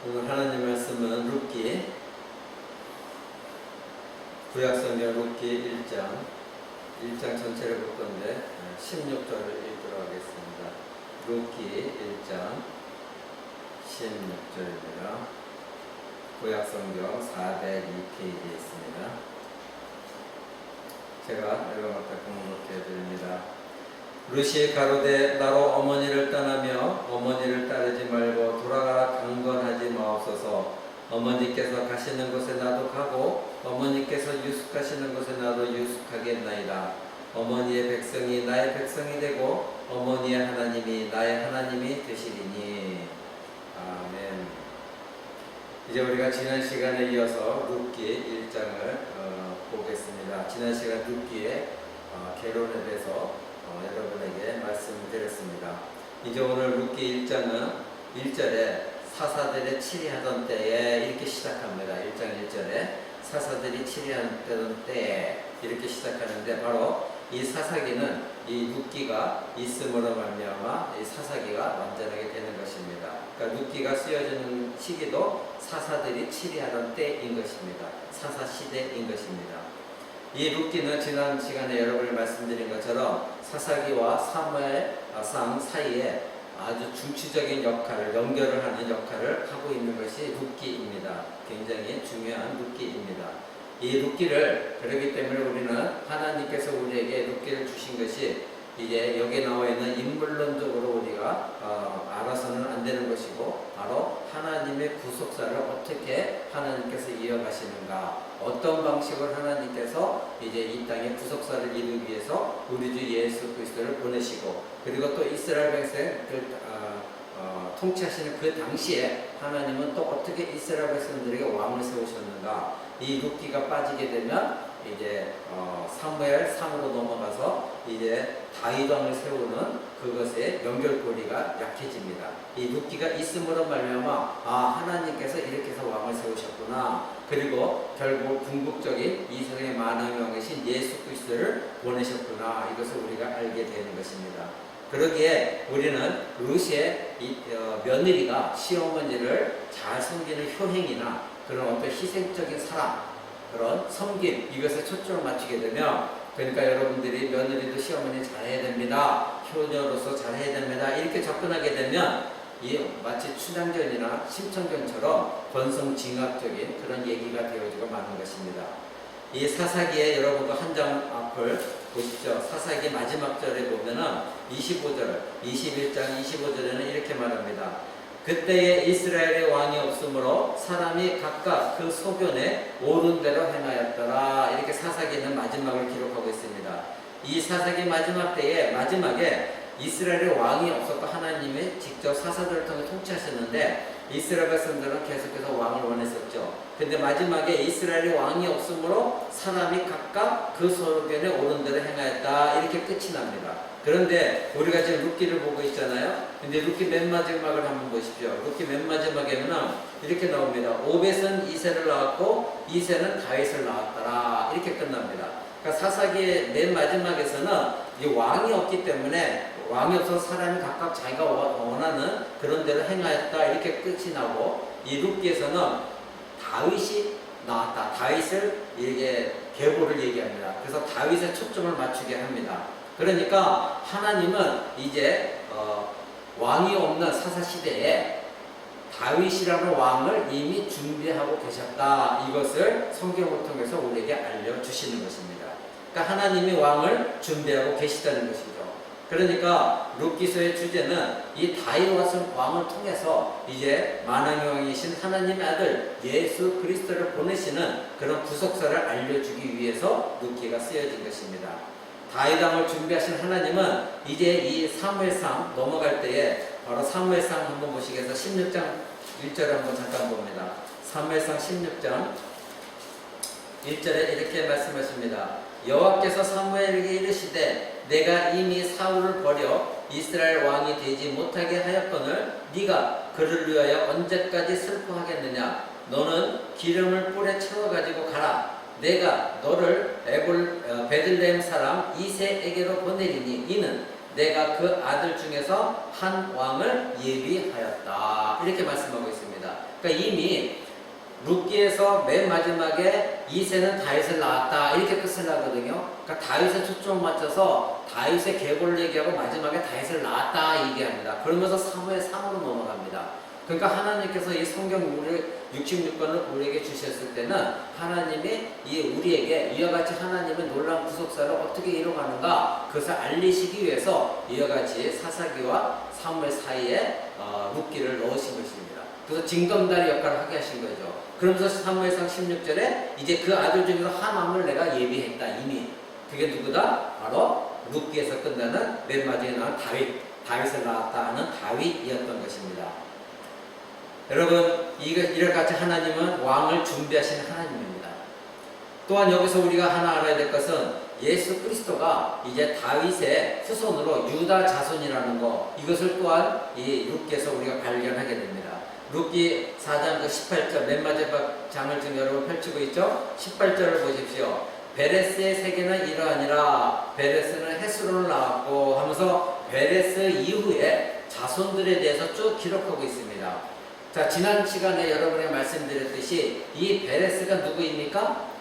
오늘 하나님 말씀은 룻기 구약성경 룻기 1장 전체를 볼 건데 16절을 읽도록 하겠습니다. 룻기 1장 16절입니다. 구약성경 402페이지에 있습니다. 제가 읽어놓고 공독해 드립니다. 룻이 가로되 나로 어머니를 떠나며 어머니를 따르지 말고 돌아가라 강건하지 마옵소서. 어머니께서 가시는 곳에 나도 가고 어머니께서 유숙하시는 곳에 나도 유숙하겠나이다. 어머니의 백성이 나의 백성이 되고 어머니의 하나님이 나의 하나님이 되시리니. 아멘. 이제 우리가 지난 시간에 이어서 룻기 1장을 보겠습니다. 지난 시간 룻기의 개론에 대해서 여러분에게 말씀을 드렸습니다. 이제 오늘 룻기 1장은 1절에 사사들이 치리하던 때에 이렇게 시작합니다. 1장 1절에 사사들이 치리하던 때에 이렇게 시작하는데, 바로 이 사사기는 이 룻기가 있음으로 말미암아 이 사사기가 완전하게 되는 것입니다. 그러니까 룻기가 쓰여지는 시기도 사사들이 치리하던 때인 것입니다. 사사 시대인 것입니다. 이 룻기는 지난 시간에 여러분이 말씀드린 것처럼 사사기와 사무엘상 사이에 아주 중추적인 역할을, 연결을 하는 역할을 하고 있는 것이 룻기입니다. 굉장히 중요한 룻기입니다. 이 룻기를, 그렇기 때문에 우리는 하나님께서 우리에게 룻기를 주신 것이 이제 여기에 나와 있는 인물론적으로 우리가 알아서는 안 되는 것이고, 바로 하나님의 구속사를 어떻게 하나님께서 이어가시는가, 어떤 방식으로 하나님께서 이제 이 땅에 구속사를 이루기 위해서 우리 주 예수 그리스도를 보내시고, 그리고 또 이스라엘 백성을 통치하시는 그 당시에 하나님은 또 어떻게 이스라엘 백성들에게 왕을 세우셨는가. 이 룻기가 빠지게 되면 이제 사무엘 상으로 넘어가서 이제 다윗 왕을 세우는 그것의 연결고리가 약해집니다. 이 룻기가 있음으로 말미암아 하나님께서 이렇게 해서 왕을 세우셨구나. 그리고 결국 궁극적인 이 세상의 만왕의 왕이신 예수 그리스도를 보내셨구나. 이것을 우리가 알게 되는 것입니다. 그러기에 우리는 룻의 며느리가 시어머니를 잘 섬기는 효행이나 그런 어떤 희생적인 사랑, 그런 섬김, 이것에 초점을 맞추게 되면, 그러니까 여러분들이 며느리도 시어머니 잘해야 됩니다, 효녀로서 잘해야 됩니다, 이렇게 접근하게 되면 이 마치 춘향전이나 심청전처럼 권성징악적인 그런 얘기가 되어지고 마는 것입니다. 이 사사기에 여러분도 한 장 앞을 보십시오. 사사기 마지막 절에 보면은 25절, 21장 25절에는 이렇게 말합니다. 그때에 이스라엘의 왕이 없으므로 사람이 각각 그 소견에 옳은 대로 행하였더라. 이렇게 사사기는 마지막을 기록하고 있습니다. 이 사사기 마지막 때에 마지막에 이스라엘의 왕이 없었고 하나님이 직접 사사들을 통해 통치하셨는데, 이스라엘 백성들은 계속해서 왕을 원했었죠. 근데 마지막에 이스라엘의 왕이 없으므로 사람이 각각 그 소견에 옳은 대로 행하였다. 이렇게 끝이 납니다. 그런데 우리가 지금 룻기를 보고 있잖아요. 근데 룻기 맨 마지막을 한번 보십시오. 룻기 맨 마지막에는 이렇게 나옵니다. 오벳은 이새를 낳았고 이새는 다윗을 낳았더라. 이렇게 끝납니다. 그러니까 사사기의 맨 마지막에서는 이 왕이 없기 때문에, 왕이 없어서 사람이 각각 자기가 원하는 그런 대로 행하였다. 이렇게 끝이 나고, 이 룻기에서는 다윗이 나왔다. 다윗을 이렇게 계보를 얘기합니다. 그래서 다윗의 초점을 맞추게 합니다. 그러니까 하나님은 이제 왕이 없는 사사시대에 다윗이라는 왕을 이미 준비하고 계셨다. 이것을 성경을 통해서 우리에게 알려주시는 것입니다. 그러니까 하나님이 왕을 준비하고 계시다는 것이죠. 그러니까 룻기서의 주제는 이 다윗 왕을 통해서 이제 만왕의 왕이신 하나님의 아들 예수 그리스도를 보내시는 그런 구속사를 알려주기 위해서 룻기가 쓰여진 것입니다. 다윗 왕을 준비하신 하나님은 이제 이 사무엘상 넘어갈 때에, 바로 사무엘상 한번 보시겠어요? 16장 1절을 한번 잠깐 봅니다. 사무엘상 16장 1절에 이렇게 말씀하십니다. 여호와께서 사무엘에게 이르시되 내가 이미 사울을 버려 이스라엘 왕이 되지 못하게 하였거늘 네가 그를 위하여 언제까지 슬퍼하겠느냐. 너는 기름을 뿔에 채워가지고 가라. 내가 너를 베들레헴 사람 이새에게로 보내리니 이는 내가 그 아들 중에서 한 왕을 예비하였다. 이렇게 말씀하고 있습니다. 그러니까 이미 룻기에서 맨 마지막에 이새는 다윗을 낳았다 이렇게 끝을 하거든요. 그러니까 다윗에 초점을 맞춰서 다윗의 계보를 얘기하고 마지막에 다윗을 낳았다 얘기합니다. 그러면서 사무엘 3으로 넘어갑니다. 그러니까 하나님께서 이 성경 우리 66권을 우리에게 주셨을 때는 하나님이 우리에게 이와 같이 하나님의 놀라운 구속사를 어떻게 이루어가는가 그것을 알리시기 위해서 이와 같이 사사기와 사무엘 사이에 룻기를 넣으신 것입니다. 그래서 징검다리 역할을 하게 하신 거죠. 그러면서 사무엘상 16절에 이제 그 아들 중에서 하나님을 내가 예비했다 이미. 그게 누구다? 바로 룻기에서 끝나는 맨 마지막에 나온 다윗을 낳았다 하는 다윗이었던 것입니다. 여러분, 이를 같이 하나님은 왕을 준비하시는 하나님입니다. 또한 여기서 우리가 하나 알아야 될 것은 예수 그리스도가 이제 다윗의 후손으로 유다 자손이라는 것, 이것을 또한 이 룻기에서 우리가 발견하게 됩니다. 룻기 4장 18절 맨 마지막 장을 지금 여러분 펼치고 있죠? 18절을 보십시오. 베레스의 세계는 이러하니라. 베레스는 헤스론을 낳았고 하면서 베레스 이후에 자손들에 대해서 쭉 기록하고 있습니다. 자, 지난 시간에 여러분에게 말씀드렸듯이 이 베레스가 누구입니까?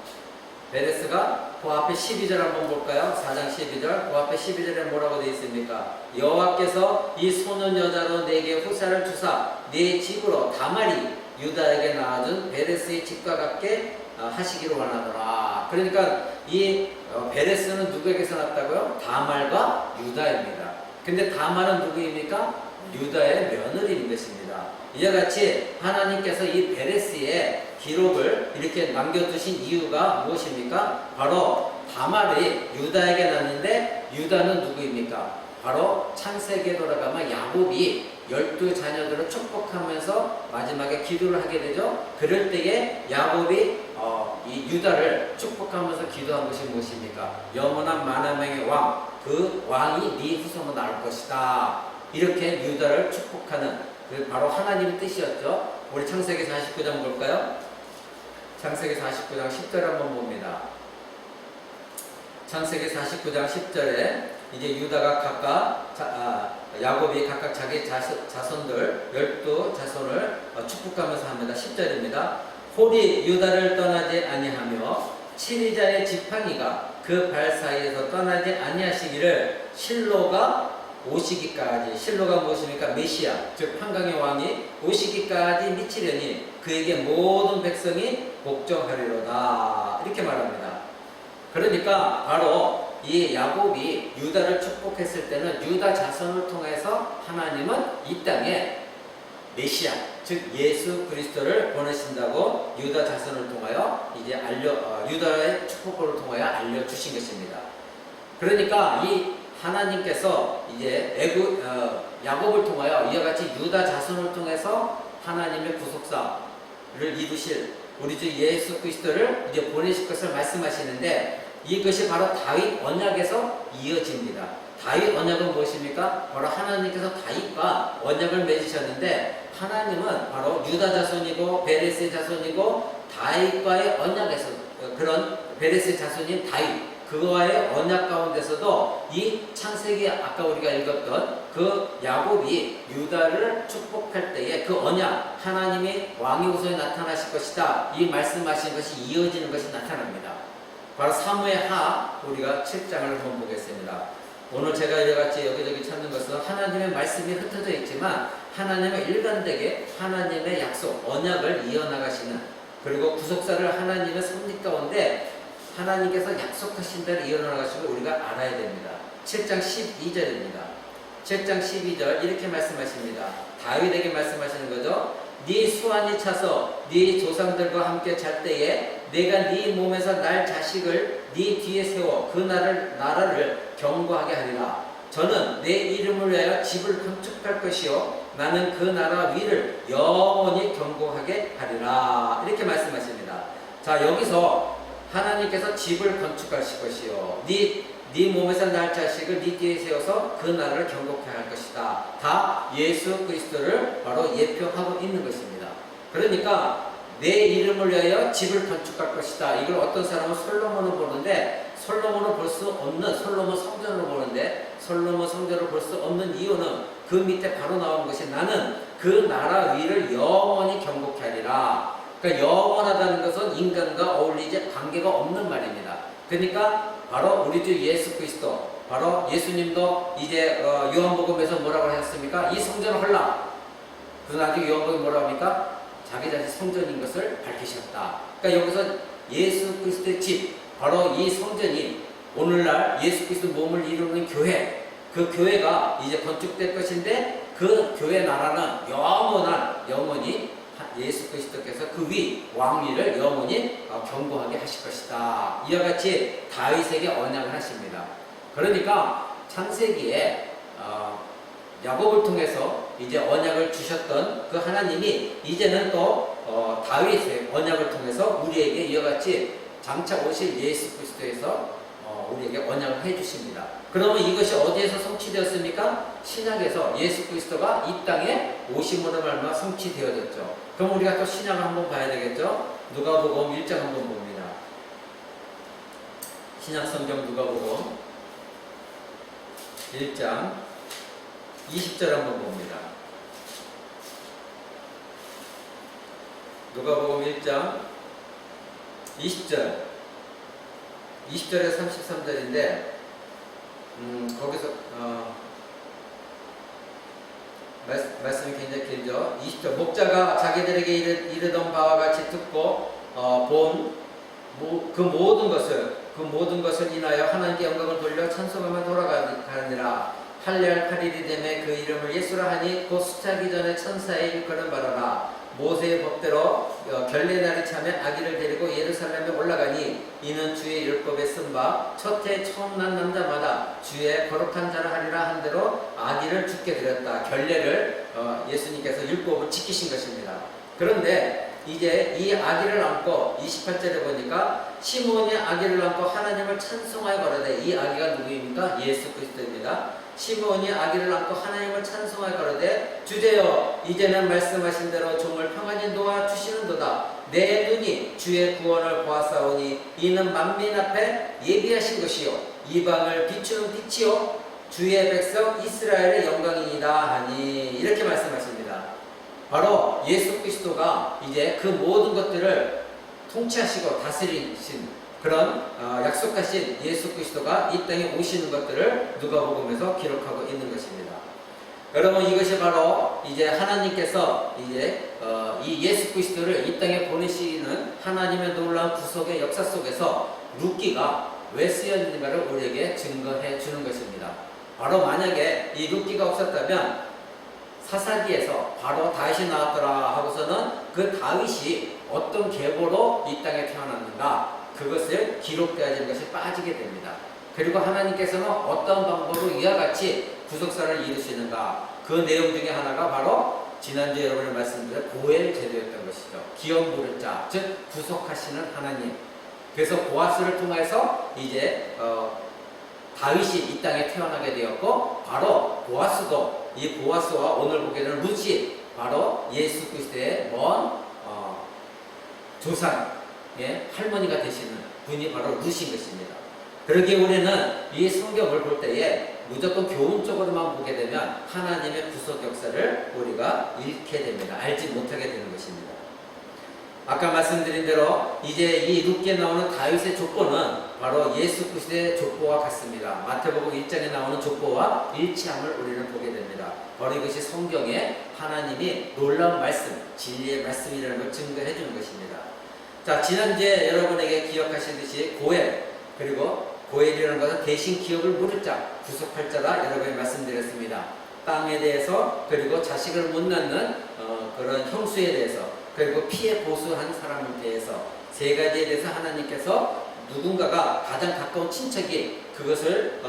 베레스가 그 앞에 12절 한번 볼까요? 4장 12절 그 앞에 12절에 뭐라고 되어 있습니까? 여호와께서 이 소년 여자로 내게 후사를 주사 네 집으로 다말이 유다에게 낳아준 베레스의 집과 같게 하시기로 원하더라. 그러니까 이 베레스는 누구에게서 났다고요? 다말과 유다입니다. 근데 다말은 누구입니까? 유다의 며느리인 것입니다. 이와 같이 하나님께서 이 베레스의 기록을 이렇게 남겨두신 이유가 무엇입니까? 바로 다말이 유다에게 났는데 유다는 누구입니까? 바로 창세기에 돌아가면 야곱이 12자녀들을 축복하면서 마지막에 기도를 하게 되죠. 그럴 때에 야곱이 이 유다를 축복하면서 기도한 것이 무엇입니까? 영원한 만왕의 왕, 그 왕이 네 후손으로 나올 것이다. 이렇게 유다를 축복하는 그 바로 하나님의 뜻이었죠. 우리 창세기 49장 볼까요? 창세기 49장 10절 한번 봅니다. 창세기 49장 10절에 이제 유다가 각각 야곱이 각각 자기 자손들 12자손을 축복하면서 합니다. 10절입니다. 홀이 유다를 떠나지 아니하며 친위자의 지팡이가 그 발 사이에서 떠나지 아니하시기를 실로가 오시기까지. 실로가 무엇입니까? 메시아, 즉 평강의 왕이 오시기까지 미치려니 그에게 모든 백성이 복종하리로다. 이렇게 말합니다. 그러니까 바로 이 야곱이 유다를 축복했을 때는 유다 자손을 통해서 하나님은 이 땅에 메시아, 즉 예수 그리스도를 보내신다고 유다 자손을 통하여 이제 유다의 축복을 통하여 알려주신 것입니다. 그러니까 이 하나님께서 이제 야곱을 통하여 이와 같이 유다 자손을 통해서 하나님의 구속사를 이루실 우리 주 예수 그리스도를 이제 보내실 것을 말씀하시는데 이것이 바로 다윗 언약에서 이어집니다. 다윗 언약은 무엇입니까? 바로 하나님께서 다윗과 언약을 맺으셨는데 하나님은 바로 유다 자손이고 베레스의 자손이고 다윗과의 언약에서 그런 베레스의 자손인 다윗 그와의 언약 가운데서도 이 창세기 아까 우리가 읽었던 그 야곱이 유다를 축복할 때에 그 언약 하나님이 왕의 후손이 나타나실 것이다 이 말씀하신 것이 이어지는 것이 나타납니다. 바로 사무엘 하 우리가 7장을 한번 보겠습니다. 오늘 제가 이와같이 여기저기 찾는 것은 하나님의 말씀이 흩어져 있지만 하나님의 일관되게 하나님의 약속 언약을 이어나가시는 그리고 구속사를 하나님의 섭리 가운데 하나님께서 약속하신 대로 이어나가시고 우리가 알아야 됩니다. 7장 12절입니다. 7장 12절 이렇게 말씀하십니다. 다윗에게 말씀하시는 거죠. 네 수완이 차서 네 조상들과 함께 잘 때에 내가 네 몸에서 날 자식을 네 뒤에 세워 그 나라를 경고하게 하리라. 저는 내 이름을 위하여 집을 건축할 것이요 나는 그 나라 위를 영원히 경고하게 하리라. 이렇게 말씀하십니다. 자, 여기서 하나님께서 집을 건축하실 것이요 네 몸에서 날 자식을 네 뒤에 세워서 그 나라를 경고케 할 것이다. 다 예수 그리스도를 바로 예표하고 있는 것입니다. 그러니까 내 이름을 위하여 집을 건축할 것이다. 이걸 어떤 사람은 솔로몬을 보는데 솔로몬을 볼 수 없는 솔로몬 성전을 보는데 솔로몬 성전을 볼 수 없는 이유는 그 밑에 바로 나온 것이 나는 그 나라 위를 영원히 경고케 하리라. 그러니까 영원하다는 것은 인간과 어울리지 관계가 없는 말입니다. 그러니까 바로 우리 주 예수 그리스도, 바로 예수님도 이제 요한복음에서 뭐라고 하셨습니까? 이 성전을 헐라. 그래서 나중에 요한복음이 뭐라고 합니까? 자기 자신 성전인 것을 밝히셨다. 그러니까 여기서 예수 그리스도의 집, 바로 이 성전이 오늘날 예수 그리스도 몸을 이루는 교회, 그 교회가 이제 건축될 것인데 그 교회 나라는 영원히 예수 그리스도께서 그 위 왕위를 영원히 견고하게 하실 것이다. 이와 같이 다윗에게 언약을 하십니다. 그러니까 창세기에 야곱을 통해서 이제 언약을 주셨던 그 하나님이 이제는 또 다윗의 언약을 통해서 우리에게 이와 같이 장차 오실 예수 그리스도에서 우리에게 언약을 해주십니다. 그러면 이것이 어디에서 성취되었습니까? 신약에서 예수 그리스도가 이 땅에 오심으로 말미암아 성취되어졌죠. 그럼 우리가 또 신약을 한번 봐야 되겠죠? 누가복음 1장 한번 봅니다. 신약 성경 누가복음 1장 20절 한번 봅니다. 누가복음 1장 20절 20절에서 33절인데 거기서 말씀이 굉장히 길죠. 20절 목자가 자기들에게 이르던 바와 같이 듣고 본 그 모든 것을 인하여 하나님께 영광을 돌려 찬송하며 돌아가니라. 할례할 8일이 되매 그 이름을 예수라 하니 곧 수차기 전에 천사의 일컬음 받아라. 모세의 법대로 결례날이 차면 아기를 데리고 예루살렘에 올라가니 이는 주의 율법에 쓴 바 첫해 처음 난 남자마다 주의 거룩한 자를 하리라 한 대로 아기를 죽게 드렸다. 결례를 예수님께서 율법을 지키신 것입니다. 그런데 이제 이 아기를 안고 28절에 보니까 시몬이 아기를 안고 하나님을 찬송하여 거르되, 이 아기가 누구입니까? 예수 그리스도입니다. 시몬이 아기를 안고 하나님을 찬송하여 거르되 주제여 이제는 말씀하신 대로 종을 평안히 놓아 주시는도다. 내 눈이 주의 구원을 보았사오니 이는 만민 앞에 예비하신 것이요 이방을 비추는 빛이요 주의 백성 이스라엘의 영광이니이다 하니, 이렇게 말씀하십니다. 바로 예수 그리스도가 이제 그 모든 것들을 통치하시고 다스리신 그런 약속하신 예수 그리스도가 이 땅에 오시는 것들을 누가복음에서 기록하고 있는 것입니다. 여러분, 이것이 바로 이제 하나님께서 이제 이 예수 그리스도를 이 땅에 보내시는 하나님의 놀라운 구속의 역사 속에서 룻기가 왜 쓰여있는가를 우리에게 증거해 주는 것입니다. 바로 만약에 이 룻기가 없었다면 사사기에서 바로 다윗이 나왔더라 하고서는 그 다윗이 어떤 계보로 이 땅에 태어났는가, 그것을 기록되어야 되는 것이 빠지게 됩니다. 그리고 하나님께서는 어떤 방법으로 이와 같이 구속사를 이루시는가, 그 내용 중에 하나가 바로 지난주에 여러분이 말씀드린 고엘 제도였던 것이죠. 기업 부를 자, 즉 구속하시는 하나님. 그래서 보아스를 통해서 이제 다윗이 이 땅에 태어나게 되었고, 바로 보아스도, 이 보아스와 오늘 보게 되는 룻이 바로 예수 그리스도의 먼 조상의 할머니가 되시는 분이 바로 룻인 것입니다. 그러기에 우리는 이 성경을 볼 때에 무조건 교훈적으로만 보게 되면 하나님의 구속 역사를 우리가 잃게 됩니다. 알지 못하게 되는 것입니다. 아까 말씀드린 대로 이제 이 룻기에 나오는 다윗의 족보는 바로 예수 그리스도의 족보와 같습니다. 마태복음 1장에 나오는 족보와 일치함을 우리는 보게 됩니다. 바로 이것이 성경에 하나님이 놀라운 말씀, 진리의 말씀이라는 걸 증거해 주는 것입니다. 자, 지난주에 여러분에게 기억하시듯이 고엘, 그리고 고엘이라는 것은 대신 기업을 물을 자, 구속할 자다 여러분이 말씀드렸습니다. 땅에 대해서, 그리고 자식을 못 낳는 그런 형수에 대해서, 그리고 피해 보수한 사람에 대해서 세 가지에 대해서 하나님께서 누군가가 가장 가까운 친척이 그것을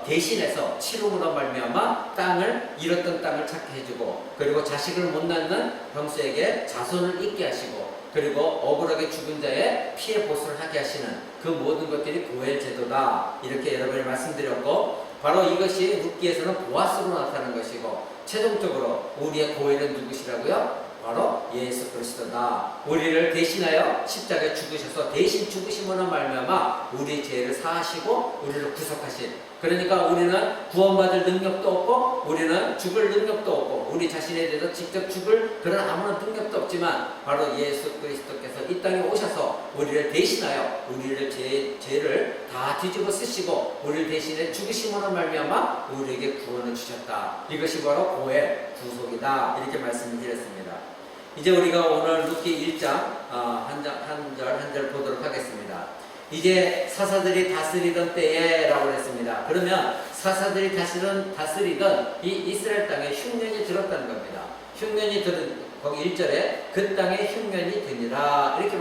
대신해서 치rum으로 말미암아 땅을 잃었던 땅을 찾게 해주고, 그리고 자식을 못 낳는 형수에게 자손을 잇게 하시고, 그리고 억울하게 죽은 자의 피해 보수를 하게 하시는 그 모든 것들이 고엘 제도다, 이렇게 여러분이 말씀드렸고, 바로 이것이 룻기에서는 보아스로 나타나는 것이고, 최종적으로 우리의 고엘은 누구시라고요? 바로 예수 그리스도다. 우리를 대신하여 십자가에 죽으셔서 대신 죽으심으로 말미암아 우리 죄를 사하시고 우리를 구속하신 그러니까 우리는 구원받을 능력도 없고 우리는 죽을 능력도 없고 우리 자신에 대해서 직접 죽을 그런 아무런 능력도 없지만 바로 예수 그리스도께서 이 땅에 오셔서 우리를 대신하여 우리를 죄를 다 뒤집어 쓰시고 우리를 대신해 죽으심으로 말미암아 우리에게 구원을 주셨다. 이것이 바로 고의 구속이다. 이렇게 말씀을 드렸습니다. 이제 우리가 오늘 룻기 1장 한 절 보도록 하겠습니다. 이제 사사들이 다스리던 때에 라고 했습니다. 그러면 사사들이 다스리던 이 이스라엘 땅에 흉년이 들었다는 겁니다. 흉년이 들은 거기 1절에 그 땅에 흉년이 드니라 이렇게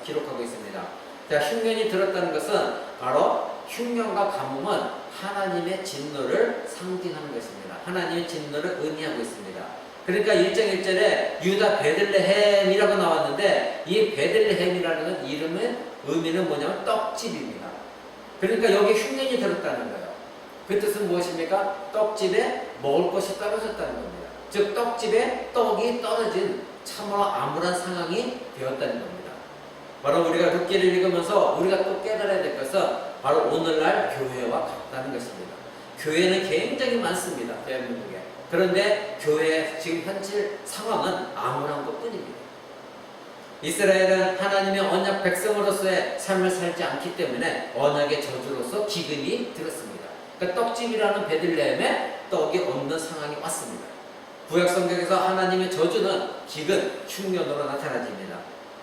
기록하고 있습니다. 자, 흉년이 들었다는 것은 바로 흉년과 가뭄은 하나님의 진노를 상징하는 것입니다. 하나님의 진노를 의미하고 있습니다. 그러니까 1장 1절에 유다 베들레헴이라고 나왔는데 이 베들레헴이라는 이름의 의미는 뭐냐면 떡집입니다. 그러니까 여기 흉년이 들었다는 거예요. 그 뜻은 무엇입니까? 떡집에 먹을 것이 떨어졌다는 겁니다. 즉 떡집에 떡이 떨어진 참으로 암울한 상황이 되었다는 겁니다. 바로 우리가 룻기를 읽으면서 우리가 또 깨달아야 될 것은 바로 오늘날 교회와 같다는 것입니다. 교회는 굉장히 많습니다. 대한민국에. 그런데 교회의 지금 현실 상황은 암울한 것뿐입니다. 이스라엘은 하나님의 언약 백성으로서의 삶을 살지 않기 때문에 언약의 저주로서 기근이 들었습니다. 그러니까 떡집이라는 베들레헴에 떡이 없는 상황이 왔습니다. 구약 성경에서 하나님의 저주는 기근, 흉년으로 나타나집니다.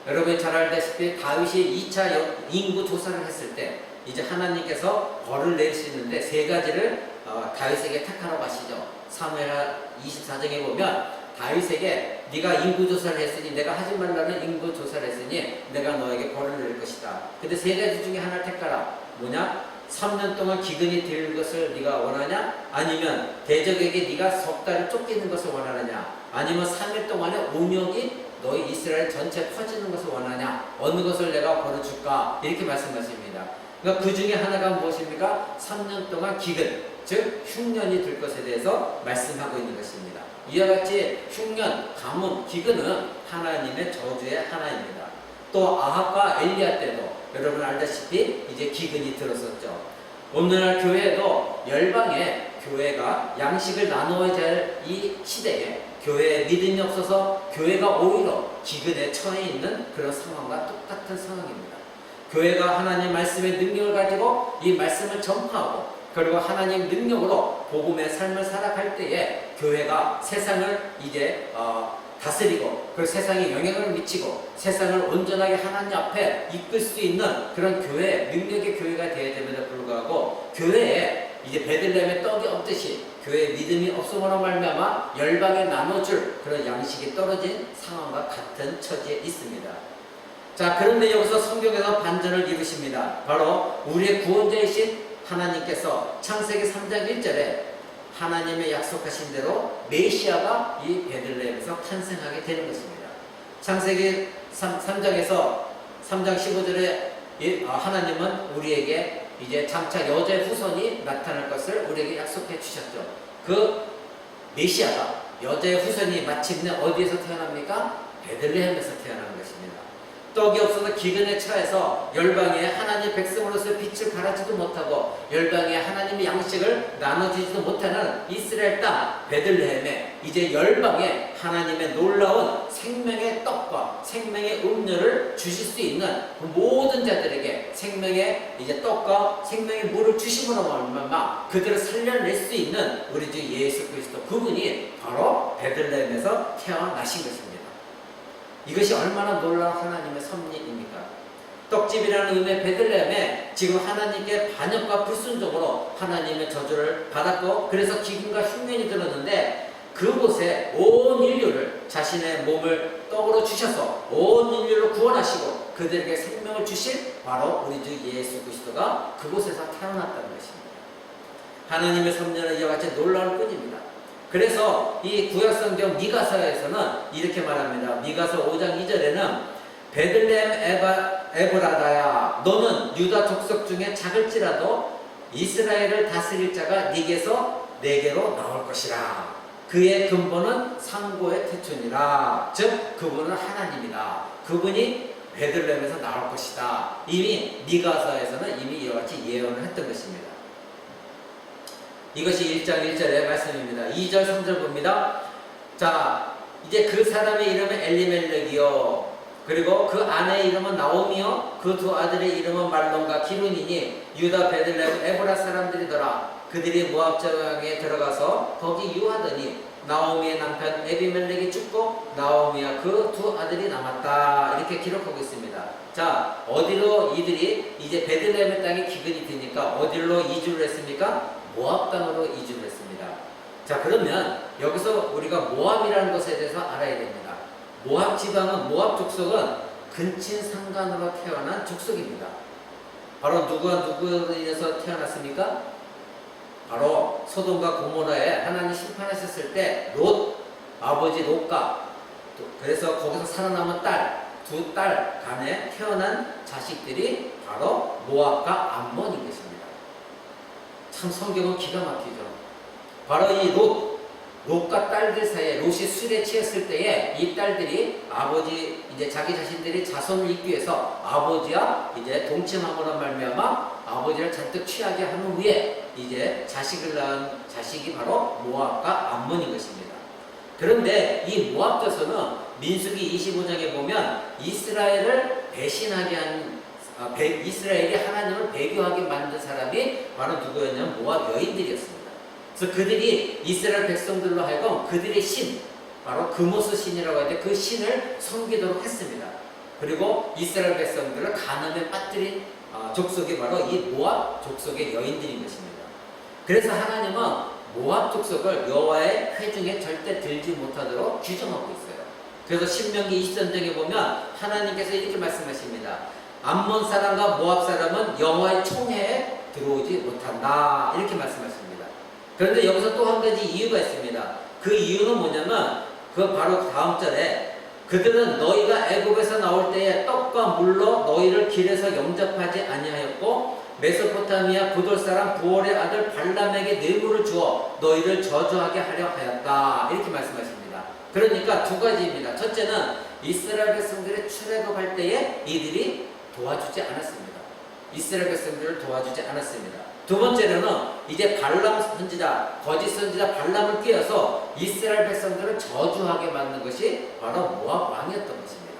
여러분이 잘 알다시피 다윗이 2차 인구 조사를 했을 때 이제 하나님께서 벌을 내리시는데 세 가지를 다윗에게 택하라고 하시죠. 사무엘하 24장에 보면 다윗에게 네가 인구조사를 했으니 내가 하지 말라는 인구조사를 했으니 내가 너에게 벌을 내릴 것이다. 근데 세 가지 중에 하나를 택하라. 뭐냐? 3년 동안 기근이 될 것을 네가 원하냐? 아니면 대적에게 네가 석 달을 쫓기는 것을 원하느냐? 아니면 3일 동안의 온역이 너희 이스라엘 전체 퍼지는 것을 원하냐? 어느 것을 내가 벌을 줄까? 이렇게 말씀하십니다. 그러니까 그 중에 하나가 무엇입니까? 3년 동안 기근, 즉 흉년이 들 것에 대해서 말씀하고 있는 것입니다. 이와 같이 흉년, 가뭄, 기근은 하나님의 저주의 하나입니다. 또 아합과 엘리야 때도 여러분 알다시피 이제 기근이 들었었죠. 오늘날 교회도 열방에 교회가 양식을 나누어야 할 이 시대에 교회에 믿음이 없어서 교회가 오히려 기근에 처해 있는 그런 상황과 똑같은 상황입니다. 교회가 하나님 말씀의 능력을 가지고 이 말씀을 전파하고 그리고 하나님 능력으로 복음의 삶을 살아갈 때에 교회가 세상을 이제 다스리고 그 세상에 영향을 미치고 세상을 온전하게 하나님 앞에 이끌 수 있는 그런 교회, 능력의 교회가 되어야 됨에도 불구하고 교회에 이제 베들레헴에 떡이 없듯이 교회에 믿음이 없음으로 말미암아 열방에 나눠줄 그런 양식이 떨어진 상황과 같은 처지에 있습니다. 자, 그런데 여기서 성경에서 반전을 이루십니다. 바로 우리의 구원자이신 하나님께서 창세기 3장 1절에 하나님의 약속하신 대로 메시아가 이 베들레헴에서 탄생하게 되는 것입니다. 창세기 3장에서 3장 15절에 하나님은 우리에게 이제 장차 여자의 후손이 나타날 것을 우리에게 약속해 주셨죠. 그 메시아가 여자의 후손이 마침내 어디에서 태어납니까? 베들레헴에서 태어나는 것입니다. 떡이 없어서 기근에 처해서 열방에 하나님의 백성으로서 빛을 발하지도 못하고 열방에 하나님의 양식을 나눠주지도 못하는 이스라엘 땅 베들레헴에 이제 열방에 하나님의 놀라운 생명의 떡과 생명의 음료를 주실 수 있는 그 모든 자들에게 생명의 이제 떡과 생명의 물을 주심으로 말미암아 그들을 살려낼 수 있는 우리 주 예수 그리스도 그분이 바로 베들레헴에서 태어나신 것입니다. 이것이 얼마나 놀라운 하나님의 섭리입니까? 떡집이라는 의미의 베들레헴에 지금 하나님께 반역과 불순종으로 하나님의 저주를 받았고 그래서 기근과 흉년이 들었는데 그곳에 온 인류를 자신의 몸을 떡으로 주셔서 온 인류를 구원하시고 그들에게 생명을 주실 바로 우리 주 예수 그리스도가 그곳에서 태어났다는 것입니다. 하나님의 섭리는 이와 같이 놀라울 뿐입니다. 그래서 이 구약성경 미가서에서는 이렇게 말합니다. 미가서 5장 2절에는 베들레헴 에브라다야 너는 유다 족속 중에 작을지라도 이스라엘을 다스릴 자가 네게서 내게로 나올 것이라. 그의 근본은 상고의 태초니라. 즉 그분은 하나님이다. 그분이 베들레헴에서 나올 것이다. 이미 미가서에서는 이미 이와 같이 예언을 했던 것입니다. 이것이 1장 1절의 말씀입니다. 2절 3절 봅니다. 자, 이제 그 사람의 이름은 엘리멜렉이요, 그리고 그 아내의 이름은 나오미요, 그 두 아들의 이름은 말론과 기룬이니 유다 베들레헴 에브라 사람들이더라. 그들이 모압 지방에 들어가서 거기 유하더니 나오미의 남편 에비멜렉이 죽고 나오미와 그 두 아들이 남았다. 이렇게 기록하고 있습니다. 자, 어디로 이들이 이제 베들레헴의 땅에 기근이 드니까 어디로 이주를 했습니까? 모압 땅으로 이주를 했습니다. 자, 그러면 여기서 우리가 모압이라는 것에 대해서 알아야 됩니다. 모압 지방은, 모압 족속은 근친 상간으로 태어난 족속입니다. 바로 누구와 누구로 인해서 태어났습니까? 바로 소돔과 고모라에 하나님 심판하셨을 때 롯, 아버지 롯과 그래서 거기서 살아남은 두 딸 간에 태어난 자식들이 바로 모압과 암몬인 것입니다. 참 성경은 기가 막히죠. 바로 이 롯과 딸들 사이에, 롯이 술에 취했을 때에 이 딸들이 아버지, 이제 자기 자신들이 자손을 잇기 위해서 아버지와 이제 동침함으로 말미암아 아버지를 잔뜩 취하게 한 후에 이제 자식을 낳은 자식이 바로 모압과 암몬인 것입니다. 그런데 이 모압 자손은 민수기 25장에 보면 이스라엘을 배신하게 한, 이스라엘이 하나님을 배교하게 만든 사람이 바로 누구였냐면 모압 여인들이었습니다. 그래서 그들이 이스라엘 백성들로 하여금 그들의 신, 바로 그모스 신이라고 하는데 그 신을 섬기도록 했습니다. 그리고 이스라엘 백성들을 간음에 빠뜨린 족속이 바로 이 모압 족속의 여인들인 것입니다. 그래서 하나님은 모압 족속을 여호와의 회중에 절대 들지 못하도록 규정하고 있어요. 그래서 신명기 20전쟁에 보면 하나님께서 이렇게 말씀하십니다. 암몬 사람과 모압 사람은 여호와의 총회에 들어오지 못한다. 이렇게 말씀하십니다. 그런데 여기서 또 한 가지 이유가 있습니다. 그 이유는 뭐냐면 그 바로 다음 절에 그들은 너희가 애굽에서 나올 때에 떡과 물로 너희를 길에서 영접하지 아니하였고 메소포타미아 부돌 사람 부올의 아들 발람에게 뇌물을 주어 너희를 저주하게 하려 하였다. 이렇게 말씀하십니다. 그러니까 두 가지입니다. 첫째는 이스라엘 백성들의 출애굽할 때에 이들이 도와주지 않았습니다. 이스라엘 백성들을 도와주지 않았습니다. 두 번째로는 이제 발람 선지자, 거짓 선지자 발람을 끼워서 이스라엘 백성들을 저주하게 만든 것이 바로 모압 왕이었던 것입니다.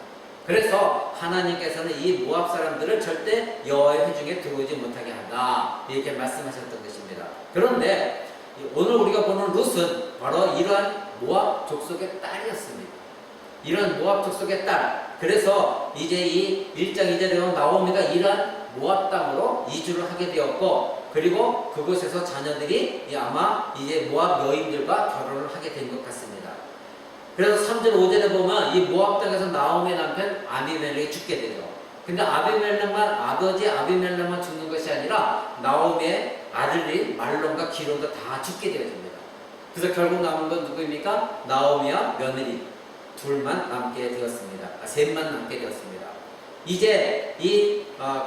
그래서 하나님께서는 이 모압 사람들을 절대 여호와의 회중에 들어오지 못하게 한다. 이렇게 말씀하셨던 것입니다. 그런데 오늘 우리가 보는 룻은 바로 이러한 모압 족속의 딸이었습니다. 이런 모압 족속의 딸. 그래서 이제 이 1장 2절에 보면 나오미가 이러한 모압 땅으로 이주를 하게 되었고, 그리고 그곳에서 자녀들이 아마 이제 모압 여인들과 결혼을 하게 된 것 같습니다. 그래서 3절 5절에 보면 이 모압 땅에서 나오미의 남편 아비멜렉이 죽게 되죠. 근데 아버지 아비멜렉만 죽는 것이 아니라 나오미의 아들이 말론과 기론도 다 죽게 되어집니다. 그래서 결국 남은 건 누구입니까? 나오미와 며느리 둘만 남게 되었습니다. 셋만 남게 되었습니다. 이제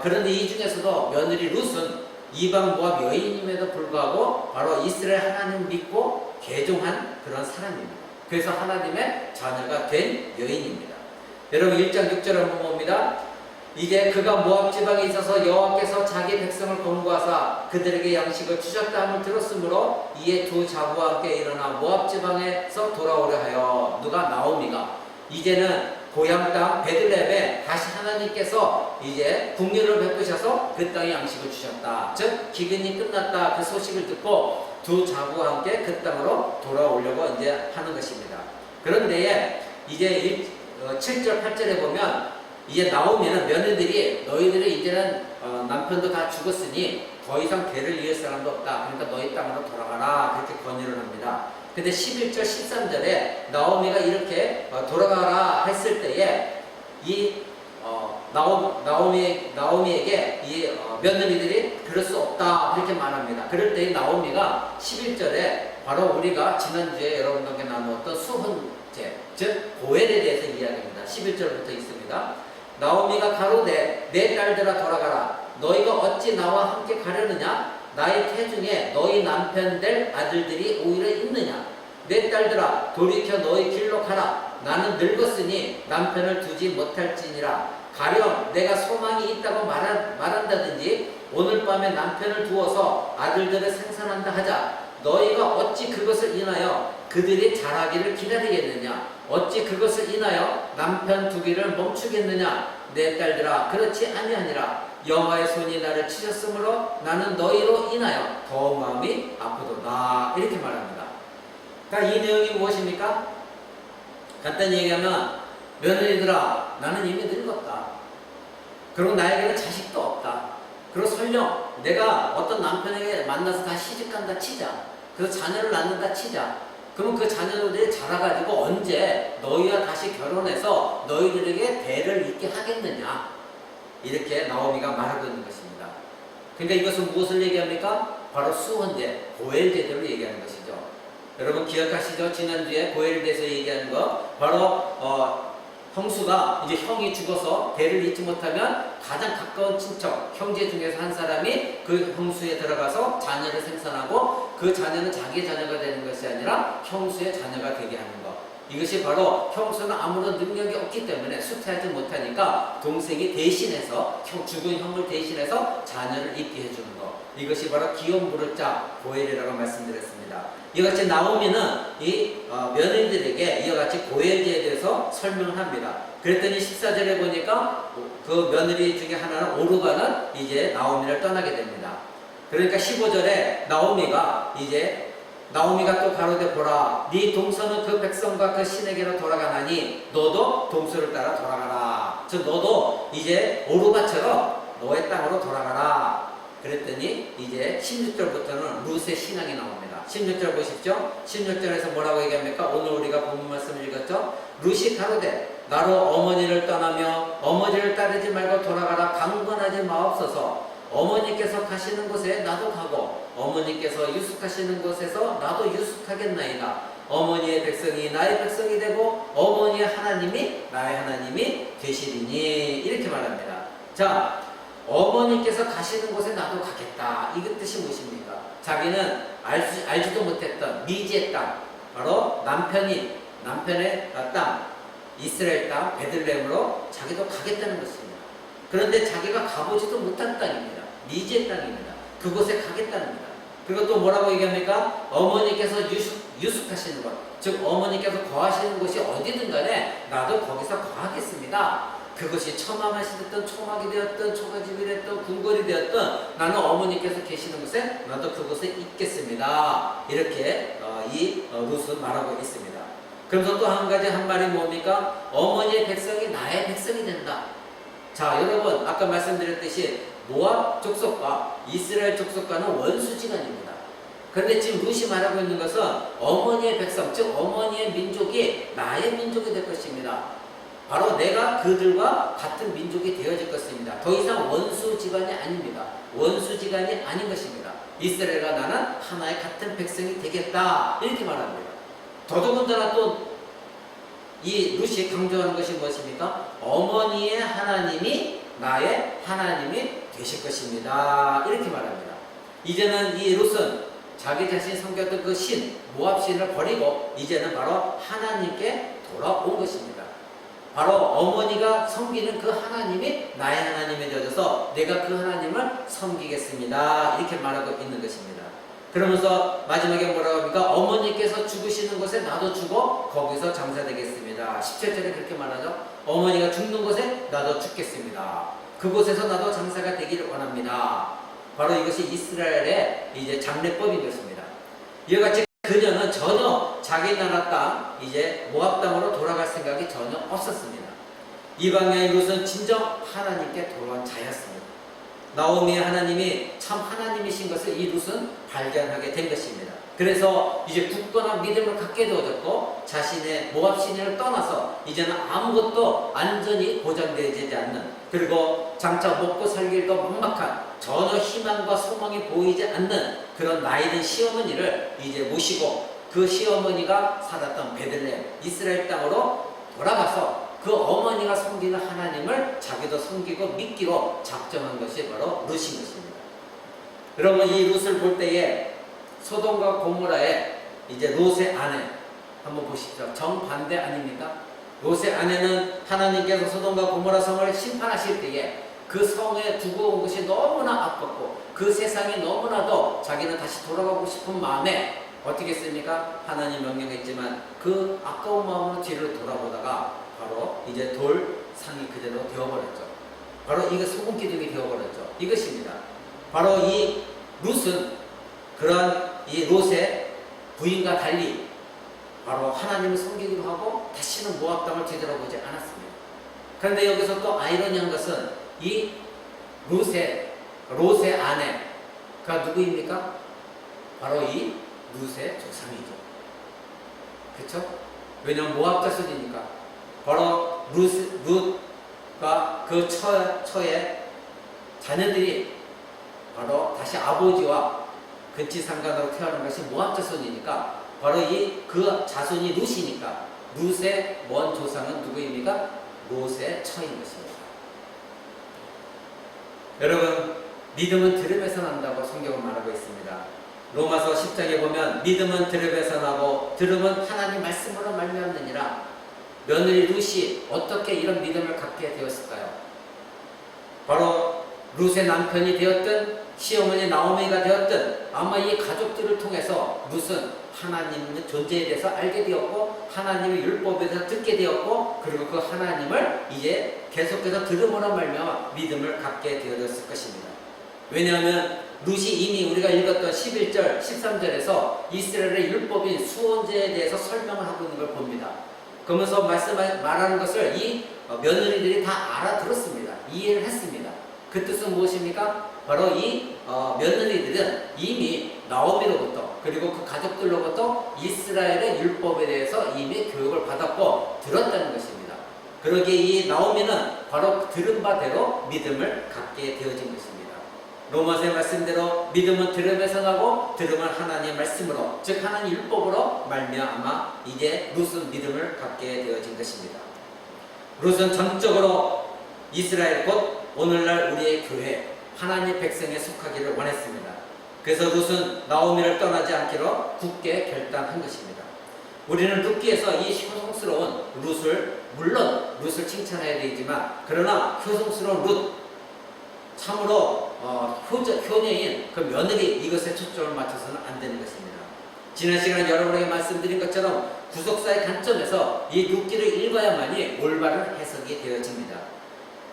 그런데 이 중에서도 며느리 룻은 이방 모압 여인임에도 불구하고 바로 이스라엘 하나님 믿고 개종한 그런 사람입니다. 그래서 하나님의 자녀가 된 여인입니다. 여러분 1장 6절 한번 봅니다. 이제 그가 모압 지방에 있어서 여호와께서 자기 백성을 권고하사 그들에게 양식을 주셨다 함을 들었으므로 이에 두 자부와 함께 일어나 모압 지방에서 돌아오려 하여 누가 나오미가 이제는 고향 땅 베들레헴에 다시 하나님께서 이제 국류를 베푸셔서 그 땅에 양식을 주셨다. 즉 기근이 끝났다. 그 소식을 듣고 두 자부와 함께 그 땅으로 돌아오려고 이제 하는 것입니다. 그런데 이제 7절 8절에 보면 이제 나오면 며느리들이 너희들이 이제는 남편도 다 죽었으니 더 이상 대를 이을 사람도 없다. 그러니까 너희 땅으로 돌아가라. 그렇게 권유를 합니다. 근데 11절 13절에 나오미가 이렇게 돌아가라 했을 때에 이 나오미에게 이 며느리들이 그럴 수 없다 그렇게 말합니다. 그럴 때 나오미가 11절에 바로 우리가 지난주에 여러분들께 나누었던 수혼제 즉 고엘에 대해서 이야기합니다. 11절부터 있습니다. 나오미가 가로되 내 딸들아 돌아가라. 너희가 어찌 나와 함께 가려느냐? 나의 태중에 너희 남편 될 아들들이 오히려 있느냐? 내 딸들아 돌이켜 너희 길로 가라. 나는 늙었으니 남편을 두지 못할지니라. 가령 내가 소망이 있다고 말한다든지 오늘 밤에 남편을 두어서 아들들을 생산한다 하자. 너희가 어찌 그것을 인하여 그들이 자라기를 기다리겠느냐? 어찌 그것을 인하여 남편 두기를 멈추겠느냐? 내 딸들아, 그렇지 아니하니라. 여호와의 손이 나를 치셨으므로 나는 너희로 인하여 더 마음이 아프도다. 이렇게 말합니다. 그러니까 이 내용이 무엇입니까? 간단히 얘기하면 며느리들아, 나는 이미 늙었다. 그리고 나에게는 자식도 없다. 그리고 설령 내가 어떤 남편에게 만나서 다 시집간다 치자. 그래서 자녀를 낳는다 치자. 그럼 그 자녀들이 자라가지고 언제 너희와 다시 결혼해서 너희들에게 대를 잇게 하겠느냐. 이렇게 나오미가 말하고 있는 것입니다. 그러니까 이것은 무엇을 얘기합니까? 바로 수혼제, 고엘 제도를 얘기하는 것이죠. 여러분 기억하시죠? 지난주에 고엘에 대해서 얘기하는 거 바로 형수가 이제 형이 죽어서 대를 잇지 못하면 가장 가까운 친척, 형제 중에서 한 사람이 그 형수에 들어가서 자녀를 생산하고 그 자녀는 자기의 자녀가 되는 것이 아니라 형수의 자녀가 되게 하는 것. 이것이 바로 형수는 아무런 능력이 없기 때문에 수태하지 못하니까 동생이 대신해서 죽은 형을 대신해서 자녀를 잇게 해주는 것. 이것이 바로 기업 무릇자 고엘이라고 말씀드렸습니다. 이같이 나오미는 이 며느리들에게 이와 같이 고엘제에 대해서 설명을 합니다. 그랬더니 14절에 보니까 그 며느리 중에 하나는 오르가는 이제 나오미를 떠나게 됩니다. 그러니까 15절에 나오미가 또 가로되 보라, 네 동서는 그 백성과 그 신에게로 돌아가나니 너도 동서를 따라 돌아가라. 즉 너도 이제 오르가처럼 너의 땅으로 돌아가라. 그랬더니 이제 16절부터는 룻의 신앙이 나옵니다. 16절 보십시오. 16절에서 뭐라고 얘기합니까? 오늘 우리가 본문 말씀을 읽었죠. 룻이 가로되 나로 어머니를 떠나며 어머니를 따르지 말고 돌아가라. 강권하지 마옵소서. 어머니께서 가시는 곳에 나도 가고 어머니께서 유숙하시는 곳에서 나도 유숙하겠나이다. 어머니의 백성이 나의 백성이 되고 어머니의 하나님이 나의 하나님이 되시리니. 이렇게 말합니다. 자, 어머니께서 가시는 곳에 나도 가겠다. 이 뜻이 무엇입니까? 자기는 알지도 못했던 미지의 땅, 바로 남편의 땅, 이스라엘 땅 베들레헴으로 자기도 가겠다는 것입니다. 그런데 자기가 가보지도 못한 땅입니다. 미지의 땅입니다. 그곳에 가겠다는 겁니다. 그리고 또 뭐라고 얘기합니까? 어머니께서 유숙하시는 것, 즉 어머니께서 거하시는 곳이 어디든 간에 나도 거기서 거하겠습니다. 그것이 처마맛이 됐든 초막이 되었든 초가집이 됐든 궁궐이 되었든 나는 어머니께서 계시는 곳에 나도 그곳에 있겠습니다. 이렇게 룻은 말하고 있습니다. 그러면서 또 한 가지 한 말이 뭡니까? 어머니의 백성이 나의 백성이 된다. 자, 여러분 아까 말씀드렸듯이 모압 족속과 이스라엘 족속과는 원수지간입니다. 그런데 지금 룻이 말하고 있는 것은 어머니의 백성, 즉 어머니의 민족이 나의 민족이 될 것입니다. 바로 내가 그들과 같은 민족이 되어질 것입니다. 더 이상 원수지간이 아닙니다. 원수지간이 아닌 것입니다. 이스라엘과 나는 하나의 같은 백성이 되겠다. 이렇게 말합니다. 더더군다나 또 이 룻이 강조하는 것이 무엇입니까? 어머니의 하나님이 나의 하나님이 되실 것입니다. 이렇게 말합니다. 이제는 이 룻은 자기 자신이 섬겼던 그 신, 모압 신을 버리고 이제는 바로 하나님께 돌아온 것입니다. 바로 어머니가 섬기는 그 하나님이 나의 하나님이 되어져서 내가 그 하나님을 섬기겠습니다. 이렇게 말하고 있는 것입니다. 그러면서 마지막에 뭐라고 합니까? 어머니께서 죽으시는 곳에 나도 죽어 거기서 장사되겠습니다. 17절에 그렇게 말하죠. 어머니가 죽는 곳에 나도 죽겠습니다. 그곳에서 나도 장사가 되기를 원합니다. 바로 이것이 이스라엘의 이제 장례법인 것입니다. 이와 같이 그녀는 전혀 자기 나라 땅, 이제 모압 땅으로 돌아갈 생각이 전혀 없었습니다. 이방의 룻은 진정 하나님께 돌아온 자였습니다. 나오미의 하나님이 참 하나님이신 것을 이 룻은 발견하게 된 것입니다. 그래서 이제 굳건한 믿음을 갖게 되어졌고 자신의 모압 신을 떠나서 이제는 아무것도 안전이 보장되지 않는, 그리고 장차 먹고 살길도 막막한, 전혀 희망과 소망이 보이지 않는 그런 나이든 시어머니를 이제 모시고 그 시어머니가 살았던 베들레헴 이스라엘 땅으로 돌아가서 그 어머니가 섬기는 하나님을 자기도 섬기고 믿기로 작정한 것이 바로 룻인 것입니다. 여러분 이 룻을 볼 때에 소돔과 고모라의 이제 롯의 아내 한번 보십시오. 정반대 아닙니까? 롯의 아내는 하나님께서 소돔과 고모라 성을 심판하실 때에 그 그 성에 두고 온 것이 너무나 아깝고 그 세상이 너무나도 자기는 다시 돌아가고 싶은 마음에 어떻게 했습니까? 하나님 명령했지만 그 아까운 마음으로 뒤를 돌아보다가 바로 이제 돌상이 그대로 되어버렸죠. 바로 이거 소금 기둥이 되어버렸죠. 이것입니다. 바로 이 룻은 그런 이 롯의 부인과 달리 바로 하나님을 섬기기로 하고 다시는 모압 땅을 뒤돌아보지 않았습니다. 그런데 여기서 또 아이러니한 것은 이 롯의 아내가 누구입니까? 바로 이 룻의 조상이죠. 그렇죠? 왜냐하면 모압 자손이니까. 바로 룻과 그 처의 자녀들이 바로 다시 아버지와 근치 상간으로 태어난 것이 모압 자손이니까 바로 그 자손이 룻이니까 룻의 먼 조상은 누구입니까? 롯의 처인 것입니다. 여러분, 믿음은 들음에서 난다고 성경은 말하고 있습니다. 로마서 10장에 보면 믿음은 들음에서 나고 들음은 하나님 말씀으로 말미암느니라. 며느리 룻이 어떻게 이런 믿음을 갖게 되었을까요? 바로 룻의 남편이 되었든 시어머니 나오미가 되었든 아마 이 가족들을 통해서 룻은 하나님의 존재에 대해서 알게 되었고 하나님의 율법에 대해서 듣게 되었고 그리고 그 하나님을 이제 계속해서 들음으로 말미암아 믿음을 갖게 되어졌을 것입니다. 왜냐하면 룻이 이미 우리가 읽었던 11절, 13절에서 이스라엘의 율법인 수원제에 대해서 설명을 하고 있는 걸 봅니다. 그러면서 말하는 것을 이 며느리들이 다 알아들었습니다. 이해를 했습니다. 그 뜻은 무엇입니까? 바로 이 며느리들은 이미 나오미로부터 그리고 그 가족들로부터 이스라엘의 율법에 대해서 이미 교육을 받았고 들었다는 것입니다. 그러기에 이 나오미는 바로 들은 바대로 믿음을 갖게 되어진 것입니다. 로마서의 말씀대로 믿음은 들음에서 나고 들음은 하나님의 말씀으로 즉 하나님 율법으로 말미암아 이제 룻은 믿음을 갖게 되어진 것입니다. 룻은 전적으로 이스라엘 곧 오늘날 우리의 교회 하나님의 백성에 속하기를 원했습니다. 그래서 룻은 나오미를 떠나지 않기로 굳게 결단한 것입니다. 우리는 룻기에서 이 효성스러운 룻을 물론 룻을 칭찬해야 되지만 그러나 효성스러운 룻 참으로 효녀인 그 며느리 이것에 초점을 맞춰서는 안 되는 것입니다. 지난 시간에 여러분에게 말씀드린 것처럼 구속사의 관점에서 이 룻기를 읽어야만이 올바른 해석이 되어집니다.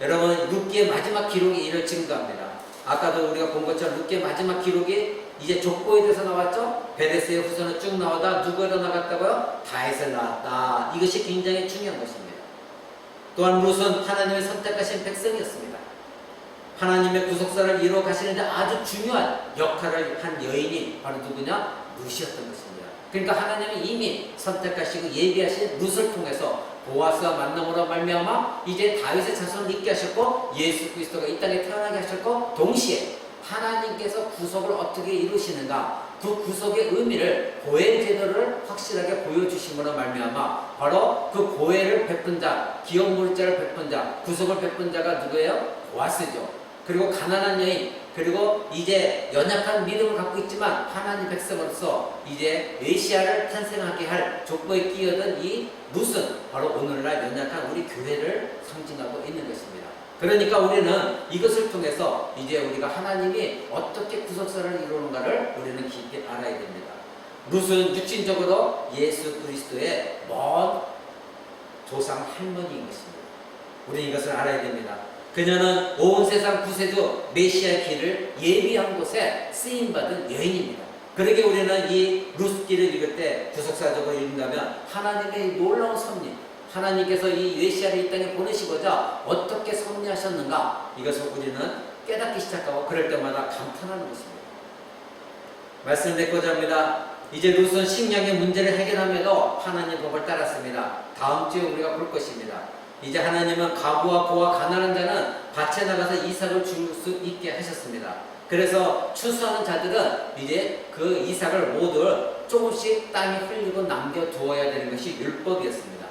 여러분 룻기의 마지막 기록이 이를 증거합니다. 아까도 우리가 본 것처럼 룻기의 마지막 기록이 이제 족보에 대해서 나왔죠. 베레스의 후손은 쭉 나오다 누구로 나갔다고요? 다윗을 낳았다. 이것이 굉장히 중요한 것입니다. 또한 룻은 하나님의 선택하신 백성이었습니다. 하나님의 구속사를 이루어 가시는데 아주 중요한 역할을 한 여인이 바로 누구냐? 룻이었던 것입니다. 그러니까 하나님이 이미 선택하시고 예비하신 룻을 통해서 보아스와 만남으로 말미암아 이제 다윗의 자손을 있게 하셨고 예수 그리스도가 이 땅에 태어나게 하셨고 동시에 하나님께서 구속을 어떻게 이루시는가 그 구속의 의미를 고해 제도를 확실하게 보여주심으로 말미암아 바로 그 고해를 베푼 자 기업 물자를 베푼 자 구속을 베푼 자가 누구예요? 보아스죠. 그리고 가난한 여인 그리고 이제 연약한 믿음을 갖고 있지만 하나님 백성으로서 이제 메시아를 탄생하게 할 족보에 끼어든 이 룻은 바로 오늘날 연약한 우리 교회를 상징하고 있는 것입니다. 그러니까 우리는 이것을 통해서 이제 우리가 하나님이 어떻게 구속사를 이루는가를 우리는 깊이 알아야 됩니다. 룻은 육신적으로 예수 그리스도의 먼 조상 할머니인 것입니다. 우리는 이것을 알아야 됩니다. 그녀는 온 세상 구세주 메시아의 길을 예비한 곳에 쓰임받은 여인입니다. 그러게 우리는 이 룻기를 읽을 때 구속사적으로 읽는다면 하나님의 놀라운 섭리 하나님께서 이 메시아를 이 땅에 보내시고자 어떻게 섭리하셨는가 이것을 우리는 깨닫기 시작하고 그럴 때마다 감탄하는 것입니다. 말씀드리고자 합니다. 이제 룻은 식량의 문제를 해결하면서 하나님의 법을 따랐습니다. 다음 주에 우리가 볼 것입니다. 이제 하나님은 가부와 고와 가난한 자는 밭에 나가서 이삭을 줄 수 있게 하셨습니다. 그래서 추수하는 자들은 이제 그 이삭을 모두 조금씩 땅에 흘리고 남겨두어야 되는 것이 율법이었습니다.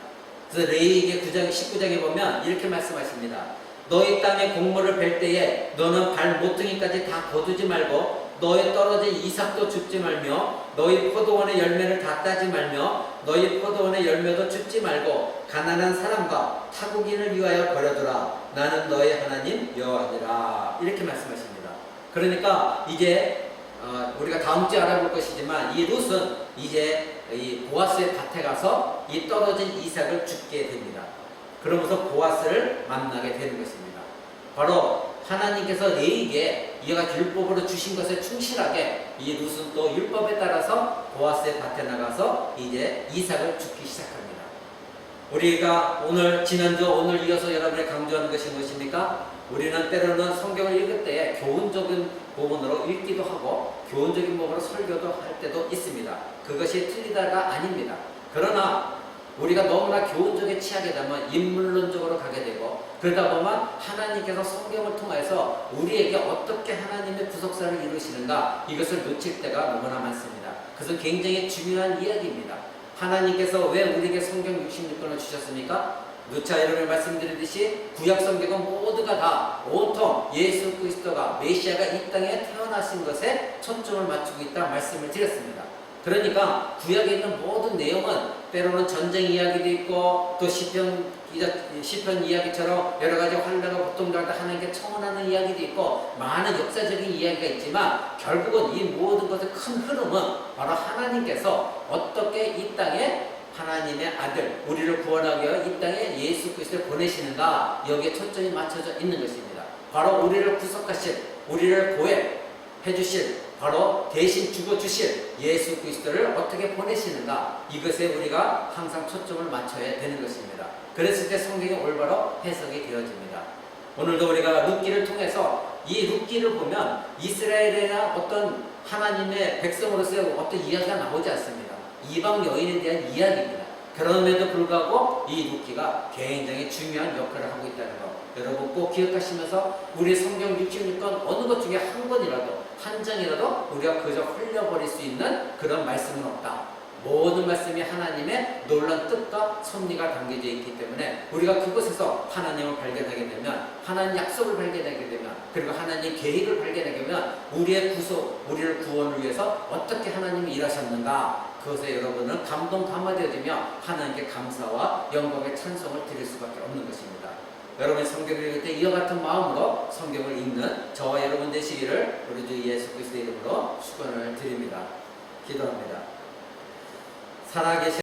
그래서 레위기 9장 19장에 보면 이렇게 말씀하십니다. 너희 땅에 곡물을 벨 때에 너는 발 모퉁이까지 다 거두지 말고 너의 떨어진 이삭도 줍지 말며 너희 포도원의 열매를 다 따지 말며 너희 포도원의 열매도 줍지 말고 가난한 사람과 타국인을 위하여 버려두라. 나는 너희 하나님 여호와니라. 이렇게 말씀하십니다. 그러니까 이제 우리가 다음 주에 알아볼 것이지만 이 룻은 이제 이 보아스의 밭에 가서 이 떨어진 이삭을 줍게 됩니다. 그러면서 보아스를 만나게 되는 것입니다. 바로 하나님께서 레위기에 이가 율법으로 주신 것에 충실하게 이 룻은 또 율법에 따라서 보아스의 밭에 나가서 이제 이삭을 줍기 시작합니다. 우리가 오늘 지난주 오늘 이어서 여러분에 강조하는 것이 무엇입니까? 우리는 때로는 성경을 읽을 때에 교훈적인 부분으로 읽기도 하고 교훈적인 부분으로 설교도 할 때도 있습니다. 그것이 틀리다가 아닙니다. 그러나 우리가 너무나 교훈적에 취하게 되면 인물론적으로 가게 되고 그러다 보면 하나님께서 성경을 통해서 우리에게 어떻게 하나님의 구속사를 이루시는가 이것을 놓칠 때가 너무나 많습니다. 그것은 굉장히 중요한 이야기입니다. 하나님께서 왜 우리에게 성경 66권을 주셨습니까? 누차 여러분이 말씀드렸듯이 구약 성경은 모두가 다 온통 예수 그리스도가 메시아가 이 땅에 태어나신 것에 초점을 맞추고 있다 말씀을 드렸습니다. 그러니까 구약에 있는 모든 내용은 때로는 전쟁 이야기도 있고 또 시편 이야기처럼 여러 가지 환난과 고통을 하나님께 청원하는 이야기도 있고 많은 역사적인 이야기가 있지만 결국은 이 모든 것의 큰 흐름은 바로 하나님께서 어떻게 이 땅에 하나님의 아들 우리를 구원하기 위해 이 땅에 예수 그리스도를 보내시는가 여기에 초점이 맞춰져 있는 것입니다. 바로 우리를 구속하실 우리를 구원해 주실 바로 대신 죽어주실 예수 그리스도를 어떻게 보내시는가 이것에 우리가 항상 초점을 맞춰야 되는 것입니다. 그랬을 때 성경이 올바로 해석이 되어집니다. 오늘도 우리가 룻기를 통해서 이 룻기를 보면 이스라엘에 대한 어떤 하나님의 백성으로서의 어떤 이야기가 나오지 않습니다. 이방 여인에 대한 이야기입니다. 그럼에도 불구하고 이 룻기가 굉장히 중요한 역할을 하고 있다는 것 여러분 꼭 기억하시면서 우리 성경 66권 어느 것 중에 한 권이라도 한 장이라도 우리가 그저 흘려버릴 수 있는 그런 말씀은 없다. 모든 말씀이 하나님의 놀라운 뜻과 섭리가 담겨져 있기 때문에 우리가 그곳에서 하나님을 발견하게 되면 하나님 약속을 발견하게 되면 그리고 하나님 계획을 발견하게 되면 우리의 구속, 우리를 구원을 위해서 어떻게 하나님이 일하셨는가 그것에 여러분은 감동 감화되어지며 하나님께 감사와 영광의 찬송을 드릴 수밖에 없는 것입니다. 여러분이 성경을 읽을 때 이와 같은 마음으로 성경을 읽는 저와 여러분 되시기를 우리 주 예수 그리스도의 이름으로 축원을 드립니다. 기도합니다. 살아계신